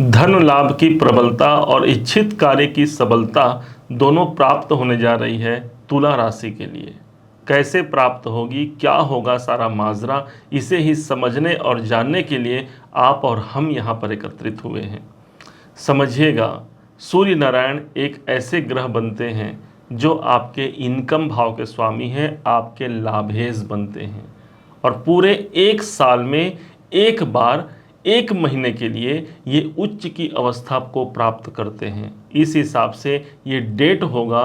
धन लाभ की प्रबलता और इच्छित कार्य की सबलता दोनों प्राप्त होने जा रही है तुला राशि के लिए। कैसे प्राप्त होगी, क्या होगा सारा माजरा, इसे ही समझने और जानने के लिए आप और हम यहाँ पर एकत्रित हुए हैं। समझिएगा, सूर्य नारायण एक ऐसे ग्रह बनते हैं जो आपके इनकम भाव के स्वामी हैं, आपके लाभेश बनते हैं और पूरे एक साल में एक बार एक महीने के लिए ये उच्च की अवस्था को प्राप्त करते हैं। इस हिसाब से ये डेट होगा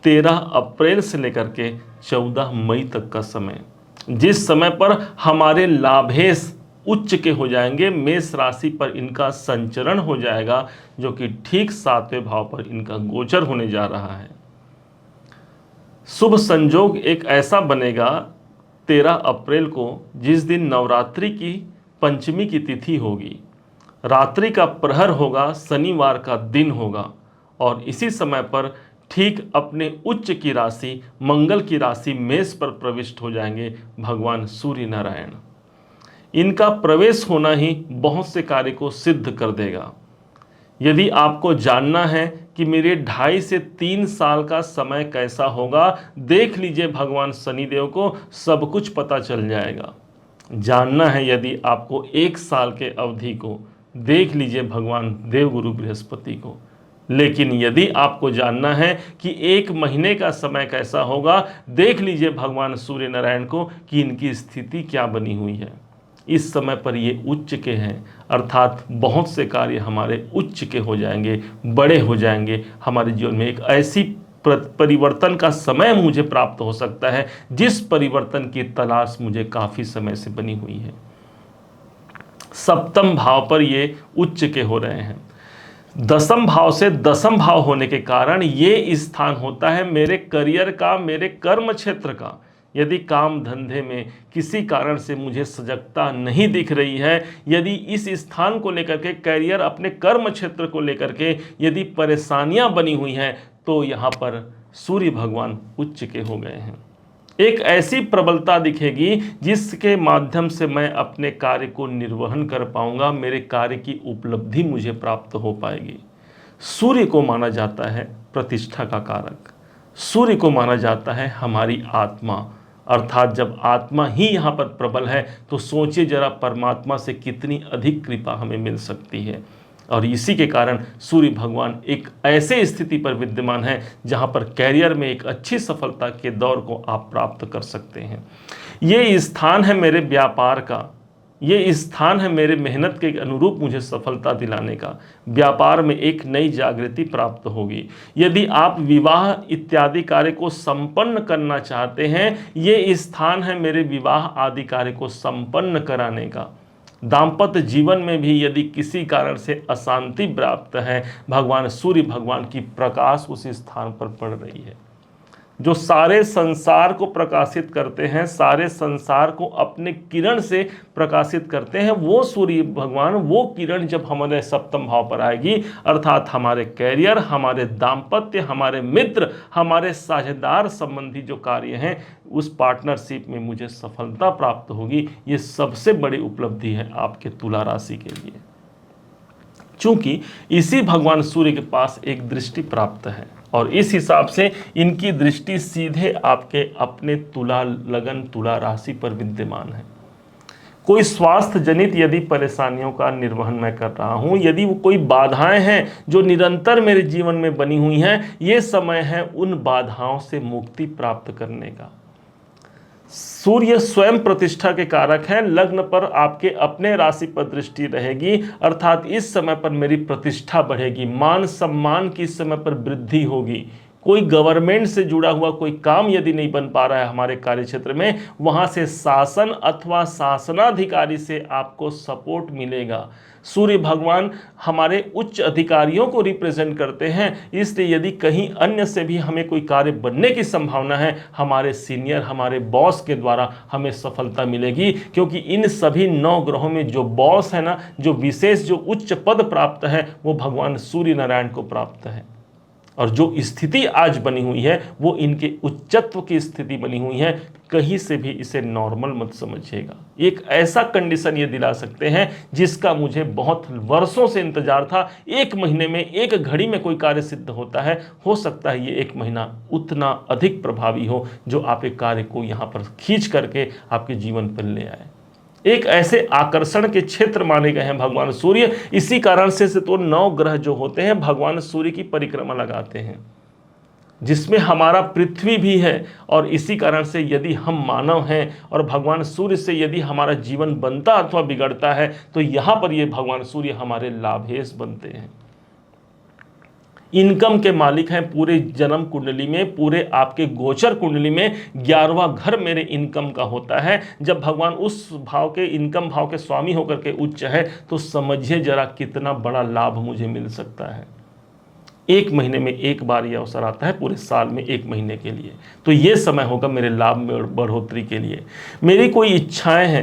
13 अप्रैल से लेकर के 14 मई तक का समय, जिस समय पर हमारे लाभेश उच्च के हो जाएंगे। मेष राशि पर इनका संचरण हो जाएगा, जो कि ठीक 7वें भाव पर इनका गोचर होने जा रहा है। शुभ संजोग एक ऐसा बनेगा 13 अप्रैल को, जिस दिन नवरात्रि की पंचमी की तिथि होगी, रात्रि का प्रहर होगा, शनिवार का दिन होगा और इसी समय पर ठीक अपने उच्च की राशि मंगल की राशि मेष पर प्रविष्ट हो जाएंगे भगवान सूर्य नारायण। इनका प्रवेश होना ही बहुत से कार्य को सिद्ध कर देगा। यदि आपको जानना है कि मेरे 2.5 से 3 साल का समय कैसा होगा, देख लीजिए भगवान शनिदेव को, सब कुछ पता चल जाएगा। जानना है यदि आपको 1 साल के अवधि को, देख लीजिए भगवान देवगुरु बृहस्पति को। लेकिन यदि आपको जानना है कि 1 महीने का समय कैसा होगा, देख लीजिए भगवान सूर्य नारायण को कि इनकी स्थिति क्या बनी हुई है। इस समय पर ये उच्च के हैं, अर्थात बहुत से कार्य हमारे उच्च के हो जाएंगे, बड़े हो जाएंगे। हमारे जीवन में एक ऐसी परिवर्तन का समय मुझे प्राप्त हो सकता है जिस परिवर्तन की तलाश मुझे काफी समय से बनी हुई है। 7वें भाव पर ये उच्च के हो रहे हैं। 10वें भाव से 10वें भाव होने के कारण ये स्थान होता है मेरे करियर का, मेरे कर्म क्षेत्र का। यदि काम धंधे में किसी कारण से मुझे सजगता नहीं दिख रही है, यदि इस स्थान को लेकर के, करियर अपने कर्म क्षेत्र को लेकर के यदि परेशानियां बनी हुई हैं, तो यहाँ पर सूर्य भगवान उच्च के हो गए हैं। एक ऐसी प्रबलता दिखेगी जिसके माध्यम से मैं अपने कार्य को निर्वहन कर पाऊंगा, मेरे कार्य की उपलब्धि मुझे प्राप्त हो पाएगी। सूर्य को माना जाता है प्रतिष्ठा का कारक, सूर्य को माना जाता है हमारी आत्मा, अर्थात जब आत्मा ही यहाँ पर प्रबल है तो सोचिए जरा परमात्मा से कितनी अधिक कृपा हमें मिल सकती है। और इसी के कारण सूर्य भगवान एक ऐसे स्थिति पर विद्यमान है जहाँ पर कैरियर में एक अच्छी सफलता के दौर को आप प्राप्त कर सकते हैं। ये स्थान है मेरे व्यापार का, ये स्थान है मेरे मेहनत के अनुरूप मुझे सफलता दिलाने का। व्यापार में एक नई जागृति प्राप्त होगी। यदि आप विवाह इत्यादि कार्य को संपन्न करना चाहते हैं, ये स्थान है मेरे विवाह आदि कार्य को संपन्न कराने का। दाम्पत्य जीवन में भी यदि किसी कारण से अशांति प्राप्त है, भगवान सूर्य भगवान की प्रकाश उस स्थान पर पड़ रही है, जो सारे संसार को प्रकाशित करते हैं, सारे संसार को अपने किरण से प्रकाशित करते हैं। वो सूर्य भगवान, वो किरण जब हमारे 7वें भाव पर आएगी, अर्थात हमारे कैरियर, हमारे दाम्पत्य, हमारे मित्र, हमारे साझेदार संबंधी जो कार्य हैं, उस पार्टनरशिप में मुझे सफलता प्राप्त होगी। ये सबसे बड़ी उपलब्धि है आपके तुला राशि के लिए, चूंकि इसी भगवान सूर्य के पास एक दृष्टि प्राप्त है और इस हिसाब से इनकी दृष्टि सीधे आपके अपने तुला लगन, तुला राशि पर विद्यमान है। कोई स्वास्थ्य जनित यदि परेशानियों का निर्वहन मैं कर रहा हूं, यदि वो कोई बाधाएं हैं जो निरंतर मेरे जीवन में बनी हुई हैं, ये समय है उन बाधाओं से मुक्ति प्राप्त करने का। सूर्य स्वयं प्रतिष्ठा के कारक हैं। लग्न पर आपके अपने राशि पर दृष्टि रहेगी, अर्थात इस समय पर मेरी प्रतिष्ठा बढ़ेगी, मान सम्मान की इस समय पर वृद्धि होगी। कोई गवर्नमेंट से जुड़ा हुआ कोई काम यदि नहीं बन पा रहा है हमारे कार्य क्षेत्र में, वहां से शासन अथवा शासनाधिकारी से आपको सपोर्ट मिलेगा। सूर्य भगवान हमारे उच्च अधिकारियों को रिप्रेजेंट करते हैं, इसलिए यदि कहीं अन्य से भी हमें कोई कार्य बनने की संभावना है, हमारे सीनियर, हमारे बॉस के द्वारा हमें सफलता मिलेगी। क्योंकि इन सभी 9 ग्रहों में जो बॉस है ना, जो विशेष जो उच्च पद प्राप्त है, वो भगवान सूर्य नारायण को प्राप्त है। और जो स्थिति आज बनी हुई है वो इनके उच्चत्व की स्थिति बनी हुई है। कहीं से भी इसे नॉर्मल मत समझिएगा। एक ऐसा कंडीशन ये दिला सकते हैं जिसका मुझे बहुत वर्षों से इंतजार था। एक महीने में, एक घड़ी में कोई कार्य सिद्ध होता है। हो सकता है ये एक महीना उतना अधिक प्रभावी हो जो आप एक कार्य को यहाँ पर खींच करके आपके जीवन पर ले आए। एक ऐसे आकर्षण के क्षेत्र माने गए हैं भगवान सूर्य। इसी कारण से तो 9 ग्रह जो होते हैं भगवान सूर्य की परिक्रमा लगाते हैं, जिसमें हमारा पृथ्वी भी है। और इसी कारण से यदि हम मानव हैं और भगवान सूर्य से यदि हमारा जीवन बनता अथवा बिगड़ता है तो यहाँ पर ये भगवान सूर्य हमारे लाभेश बनते हैं। इनकम के मालिक हैं पूरे जन्म कुंडली में, पूरे आपके गोचर कुंडली में 11वां घर मेरे इनकम का होता है। जब भगवान उस भाव के, इनकम भाव के स्वामी होकर के उच्च है तो समझिए जरा कितना बड़ा लाभ मुझे मिल सकता है। एक महीने में एक बार यह अवसर आता है, पूरे साल में एक महीने के लिए। तो ये समय होगा मेरे लाभ में बढ़ोतरी के लिए। मेरी कोई इच्छाएं हैं,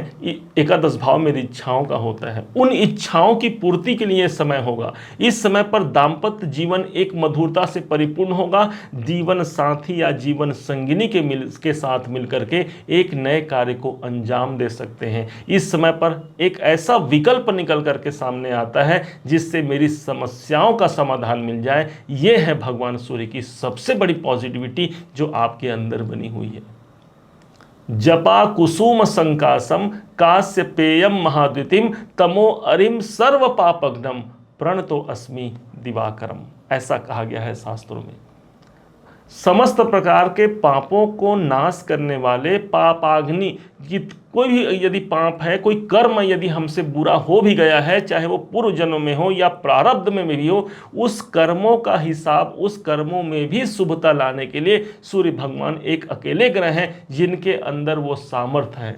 एकादश भाव मेरी इच्छाओं का होता है, उन इच्छाओं की पूर्ति के लिए समय होगा। इस समय पर दाम्पत्य जीवन एक मधुरता से परिपूर्ण होगा। जीवन साथी या जीवन संगिनी के साथ मिलकर के एक नए कार्य को अंजाम दे सकते हैं। इस समय पर एक ऐसा विकल्प निकल करके सामने आता है जिससे मेरी समस्याओं का समाधान मिल जाए। ये है भगवान सूर्य की सबसे बड़ी पॉजिटिविटी जो आपके अंदर बनी हुई है। जपा कुसुम संकासम कास्य पेयम महाद्युतिम तमो अरिम सर्व पापग्नम प्रणतो अस्मि दिवाकरम, ऐसा कहा गया है शास्त्रों में। समस्त प्रकार के पापों को नाश करने वाले पापाग्नि, कोई भी यदि पाप है, कोई कर्म यदि हमसे बुरा हो भी गया है, चाहे वो पूर्व जन्म में हो या प्रारब्ध में भी हो, उस कर्मों का हिसाब, उस कर्मों में भी शुभता लाने के लिए सूर्य भगवान एक अकेले ग्रह हैं जिनके अंदर वो सामर्थ्य है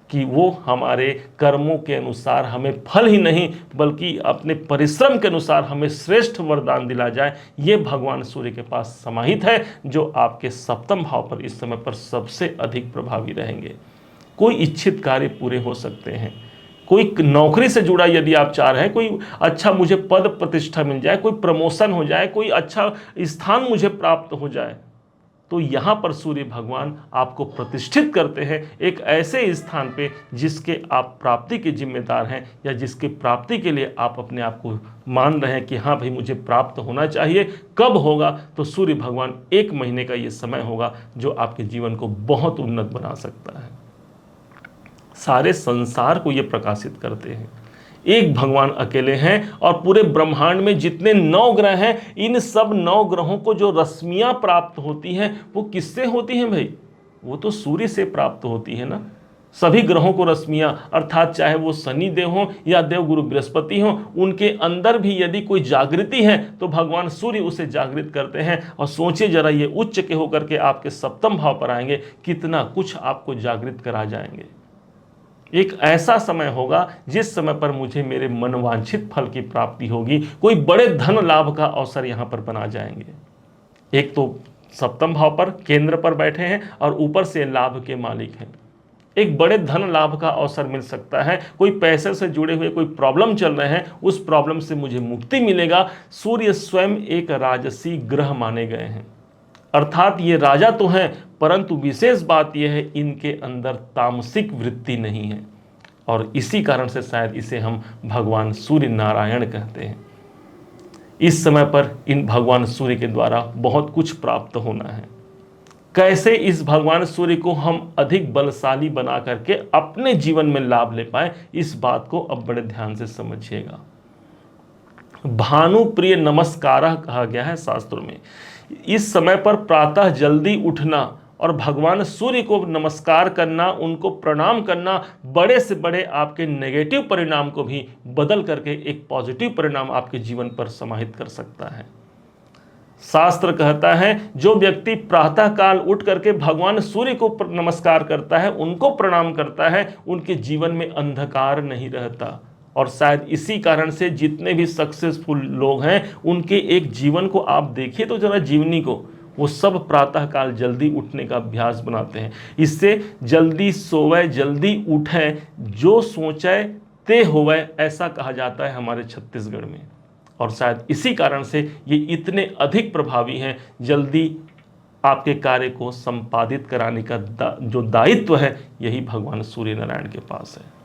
कि वो हमारे कर्मों के अनुसार हमें फल ही नहीं बल्कि अपने परिश्रम के अनुसार हमें श्रेष्ठ वरदान दिला जाए। ये भगवान सूर्य के पास समाहित है, जो आपके सप्तम भाव पर इस समय पर सबसे अधिक प्रभावी रहेंगे। कोई इच्छित कार्य पूरे हो सकते हैं। कोई नौकरी से जुड़ा यदि आप चाह रहे हैं, कोई अच्छा मुझे पद प्रतिष्ठा मिल जाए, कोई प्रमोशन हो जाए, कोई अच्छा स्थान मुझे प्राप्त हो जाए, तो यहाँ पर सूर्य भगवान आपको प्रतिष्ठित करते हैं एक ऐसे स्थान पे जिसके आप प्राप्ति के जिम्मेदार हैं, या जिसके प्राप्ति के लिए आप अपने आप को मान रहे हैं कि हाँ भाई मुझे प्राप्त होना चाहिए। कब होगा? तो सूर्य भगवान एक महीने का ये समय होगा जो आपके जीवन को बहुत उन्नत बना सकता है। सारे संसार को ये प्रकाशित करते हैं। एक भगवान अकेले हैं और पूरे ब्रह्मांड में जितने 9 ग्रह हैं, इन सब 9 ग्रहों को जो रश्मियां प्राप्त होती हैं वो किससे होती हैं भाई? वो तो सूर्य से प्राप्त होती है ना। सभी ग्रहों को रश्मियां, अर्थात चाहे वो शनि देव हो या देवगुरु बृहस्पति हो, उनके अंदर भी यदि कोई जागृति है तो भगवान सूर्य उसे जागृत करते हैं। और सोचिए जरा, ये उच्च के होकर के आपके सप्तम भाव पर आएंगे, कितना कुछ आपको जागृत करा जाएंगे। एक ऐसा समय होगा जिस समय पर मुझे मेरे मनवांछित फल की प्राप्ति होगी। कोई बड़े धन लाभ का अवसर यहाँ पर बना जाएंगे। एक तो सप्तम भाव पर केंद्र पर बैठे हैं और ऊपर से लाभ के मालिक हैं। एक बड़े धन लाभ का अवसर मिल सकता है। कोई पैसे से जुड़े हुए कोई प्रॉब्लम चल रहे हैं, उस प्रॉब्लम से मुझे मुक्ति मिलेगा। सूर्य स्वयं एक राजसी ग्रह माने गए हैं, अर्थात ये राजा तो हैं, परंतु विशेष बात यह है इनके अंदर तामसिक वृत्ति नहीं है। और इसी कारण से शायद इसे हम भगवान सूर्य नारायण कहते हैं। इस समय पर इन भगवान सूर्य के द्वारा बहुत कुछ प्राप्त होना है। कैसे इस भगवान सूर्य को हम अधिक बलशाली बना करके अपने जीवन में लाभ ले पाए, इस बात को अब बड़े ध्यान से समझिएगा। भानु प्रिय नमस्कारः कहा गया है शास्त्रों में। इस समय पर प्रातः जल्दी उठना और भगवान सूर्य को नमस्कार करना, उनको प्रणाम करना, बड़े से बड़े आपके नेगेटिव परिणाम को भी बदल करके एक पॉजिटिव परिणाम आपके जीवन पर समाहित कर सकता है। शास्त्र कहता है जो व्यक्ति प्रातः काल उठ करके भगवान सूर्य को नमस्कार करता है, उनको प्रणाम करता है, उनके जीवन में अंधकार नहीं रहता। और शायद इसी कारण से जितने भी सक्सेसफुल लोग हैं उनके एक जीवन को आप देखिए तो जरा, जीवनी को, वो सब प्रातः काल जल्दी उठने का अभ्यास बनाते हैं। इससे जल्दी सोवे जल्दी उठे, जो सोचे ते होवे, ऐसा कहा जाता है हमारे छत्तीसगढ़ में। और शायद इसी कारण से ये इतने अधिक प्रभावी हैं। जल्दी आपके कार्य को संपादित कराने का जो दायित्व है, यही भगवान सूर्य नारायण के पास है।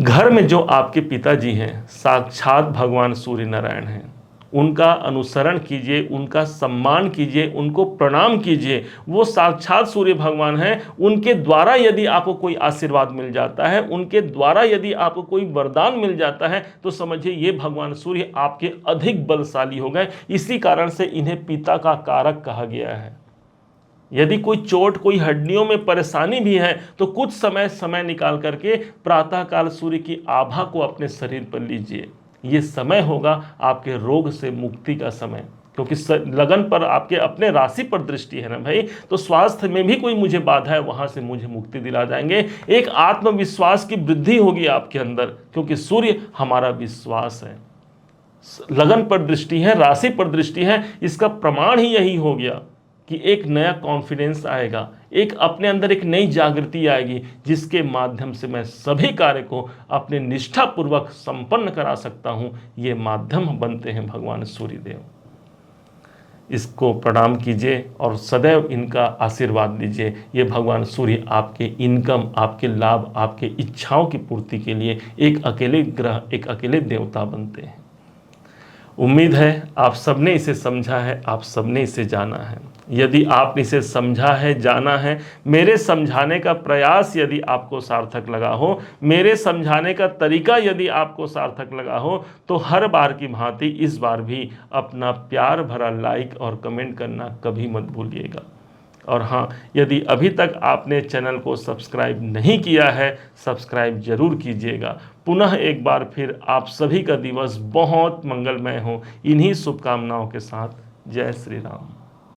घर में जो आपके पिताजी हैं, साक्षात भगवान सूर्य नारायण हैं। उनका अनुसरण कीजिए, उनका सम्मान कीजिए, उनको प्रणाम कीजिए। वो साक्षात सूर्य भगवान हैं। उनके द्वारा यदि आपको कोई आशीर्वाद मिल जाता है, उनके द्वारा यदि आपको कोई वरदान मिल जाता है, तो समझिए ये भगवान सूर्य आपके अधिक बलशाली हो गए। इसी कारण से इन्हें पिता का कारक कहा गया है। यदि कोई चोट, कोई हड्डियों में परेशानी भी है, तो कुछ समय निकाल करके प्रातःकाल सूर्य की आभा को अपने शरीर पर लीजिए। ये समय होगा आपके रोग से मुक्ति का समय, क्योंकि लगन पर आपके अपने राशि पर दृष्टि है ना भाई, तो स्वास्थ्य में भी कोई मुझे बाधा है, वहां से मुझे मुक्ति दिला जाएंगे। एक आत्मविश्वास की वृद्धि होगी आपके अंदर, क्योंकि सूर्य हमारा विश्वास है। लगन पर दृष्टि है, राशि पर दृष्टि है। इसका प्रमाण ही यही हो गया कि एक नया कॉन्फिडेंस आएगा, एक अपने अंदर एक नई जागृति आएगी, जिसके माध्यम से मैं सभी कार्य को अपने निष्ठापूर्वक संपन्न करा सकता हूं। ये माध्यम बनते हैं भगवान सूर्यदेव। इसको प्रणाम कीजिए और सदैव इनका आशीर्वाद लीजिए। ये भगवान सूर्य आपके इनकम, आपके लाभ, आपके इच्छाओं की पूर्ति के लिए एक अकेले ग्रह, एक अकेले देवता बनते हैं। उम्मीद है आप सबने इसे समझा है, आप सबने इसे जाना है। यदि आपने इसे समझा है, जाना है, मेरे समझाने का प्रयास यदि आपको सार्थक लगा हो, मेरे समझाने का तरीका यदि आपको सार्थक लगा हो, तो हर बार की भांति इस बार भी अपना प्यार भरा लाइक और कमेंट करना कभी मत भूलिएगा। और हाँ, यदि अभी तक आपने चैनल को सब्सक्राइब नहीं किया है, सब्सक्राइब जरूर कीजिएगा। पुनः एक बार फिर आप सभी का दिवस बहुत मंगलमय हो, इन्हीं शुभकामनाओं के साथ। जय श्री राम।